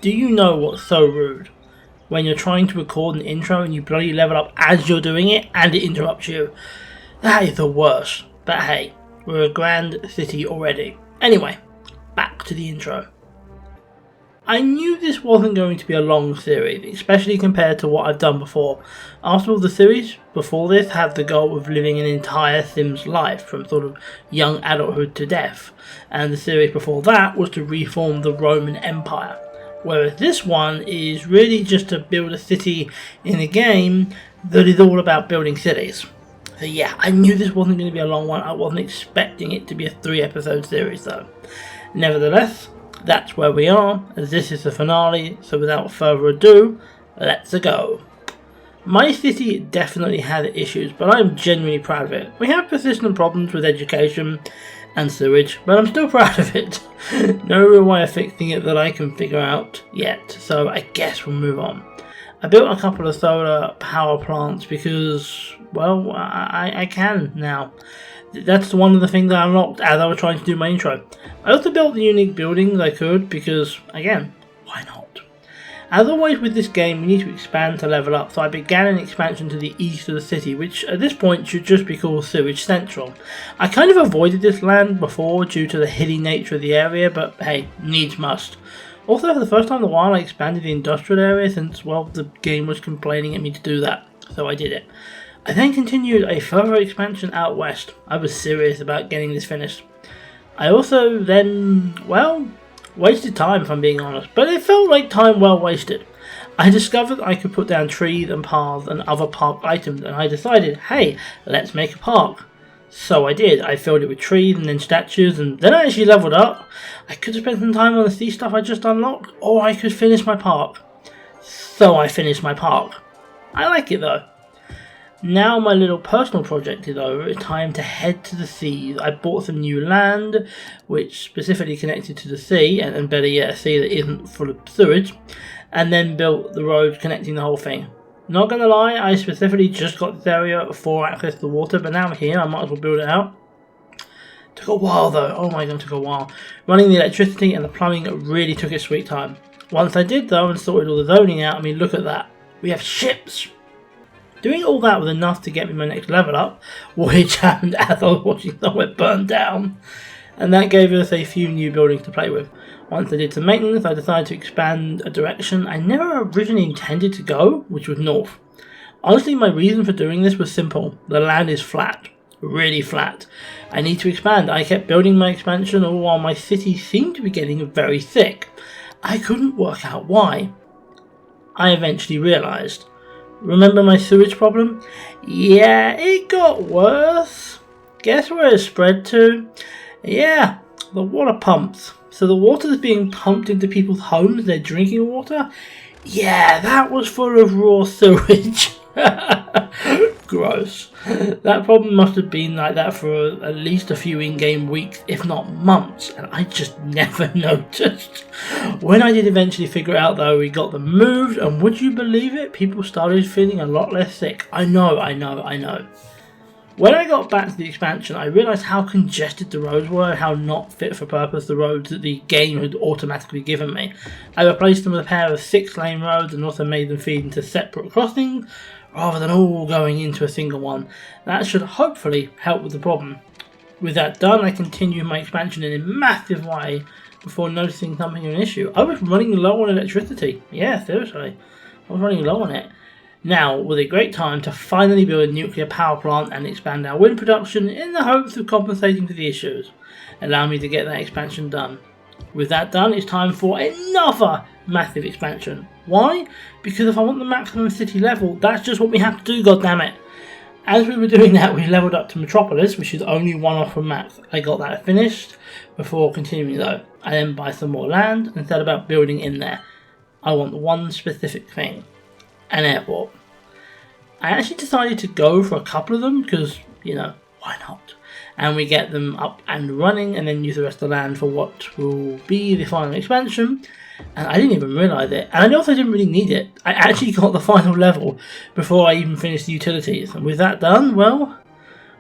do you know what's so rude? When you're trying to record an intro and you bloody level up as you're doing it and it interrupts you. That is the worst. But hey, we're a grand city already. Anyway, back to the intro. I knew this wasn't going to be a long series, especially compared to what I've done before. After all, the series before this had the goal of living an entire Sims life, from sort of young adulthood to death, and the series before that was to reform the Roman Empire. Whereas this one is really just to build a city in a game that is all about building cities. So yeah, I knew this wasn't going to be a long one. I wasn't expecting it to be a 3-episode series though. Nevertheless, that's where we are, as this is the finale, so without further ado, let's go. My city definitely had issues, but I'm genuinely proud of it. We have persistent problems with education and sewage, but I'm still proud of it. No real way of fixing it that I can figure out yet, so I guess we'll move on. I built a couple of solar power plants because, well, I can now. That's one of the things I unlocked as I was trying to do my intro. I also built the unique buildings I could because, again, why not? As always with this game, we need to expand to level up, so I began an expansion to the east of the city, which at this point should just be called Sewage Central. I kind of avoided this land before due to the hilly nature of the area, but hey, needs must. Also, for the first time in a while, I expanded the industrial area since, well, the game was complaining at me to do that, so I did it. I then continued a further expansion out west. I was serious about getting this finished. I also then, well, wasted time if I'm being honest, but it felt like time well wasted. I discovered I could put down trees and paths and other park items, and I decided, hey, let's make a park. So I did. I filled it with trees and then statues, and then I actually leveled up. I could have spent some time on the sea stuff I just unlocked, or I could finish my park. So I finished my park. I like it though. Now my little personal project is over, it's time to head to the seas. I bought some new land, which specifically connected to the sea, and better yet, a sea that isn't full of sewage, and then built the roads connecting the whole thing. Not gonna lie, I specifically just got this area for access to water, but now I'm here, I might as well build it out. Took a while though, oh my god, took a while. Running the electricity and the plumbing really took its sweet time. Once I did though and sorted all the zoning out, I mean look at that, we have ships! Doing all that was enough to get me my next level up, which happened as I was watching somewhere burn down. And that gave us a few new buildings to play with. Once I did some maintenance, I decided to expand a direction I never originally intended to go, which was north. Honestly, my reason for doing this was simple. The land is flat. Really flat. I need to expand. I kept building my expansion all while my city seemed to be getting very thick. I couldn't work out why. I eventually realised. Remember my sewage problem? Yeah, it got worse. Guess where it spread to? Yeah, the water pumps. So the water that's being pumped into people's homes, their drinking water? Yeah, that was full of raw sewage. Gross. That problem must have been like that for at least a few in-game weeks, if not months, and I just never noticed. When I did eventually figure it out though, we got them moved, and would you believe it? People started feeling a lot less sick. I know. When I got back to the expansion, I realised how congested the roads were and how not fit for purpose the roads that the game had automatically given me. I replaced them with a pair of 6-lane roads and also made them feed into separate crossings, rather than all going into a single one. That should hopefully help with the problem. With that done, I continued my expansion in a massive way before noticing something of an issue. I was running low on electricity. Yeah, seriously. I was running low on it. Now was a great time to finally build a nuclear power plant and expand our wind production in the hopes of compensating for the issues. Allow me to get that expansion done. With that done, it's time for another massive expansion. Why? Because if I want the maximum city level, that's just what we have to do, goddammit. As we were doing that, we leveled up to Metropolis, which is only one off from max. I got that finished before continuing though. I then buy some more land and set about building in there. I want one specific thing. An airport. I actually decided to go for a couple of them because, you know, why not? And we get them up and running and then use the rest of the land for what will be the final expansion. And I didn't even realise it. And I also didn't really need it. I actually got the final level before I even finished the utilities. And with that done, well,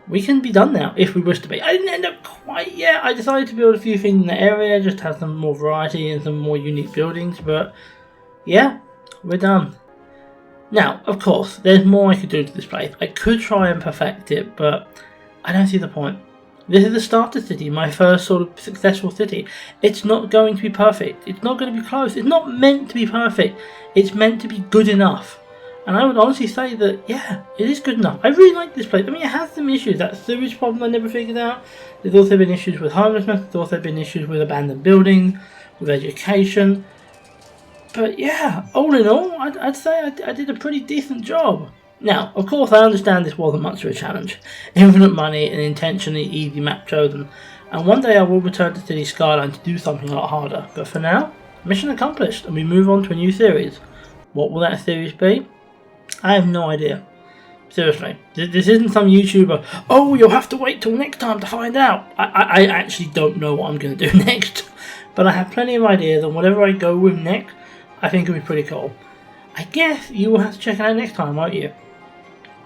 we can be done now if we wish to be. I didn't end up quite yet. I decided to build a few things in the area just to have some more variety and some more unique buildings. But yeah, we're done. Now, of course, there's more I could do to this place. I could try and perfect it, but I don't see the point. This is the starter city, my first sort of successful city. It's not going to be perfect. It's not going to be close. It's not meant to be perfect. It's meant to be good enough. And I would honestly say that, yeah, it is good enough. I really like this place. I mean, it has some issues. That sewage problem I never figured out. There's also been issues with homelessness. There's also been issues with abandoned buildings, with education. But yeah, all in all, I'd say I did a pretty decent job. Now, of course, I understand this wasn't much of a challenge. Infinite money and intentionally easy map chosen. And one day I will return to City Skyline to do something a lot harder. But for now, mission accomplished, and we move on to a new series. What will that series be? I have no idea. Seriously, this isn't some YouTuber, oh, you'll have to wait till next time to find out. I actually don't know what I'm going to do next. But I have plenty of ideas, and whatever I go with next, I think it'll be pretty cool. I guess you will have to check it out next time, won't you?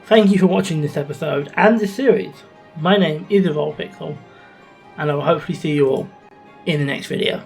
Thank you for watching this episode and this series. My name is EvolvedPixel, and I will hopefully see you all in the next video.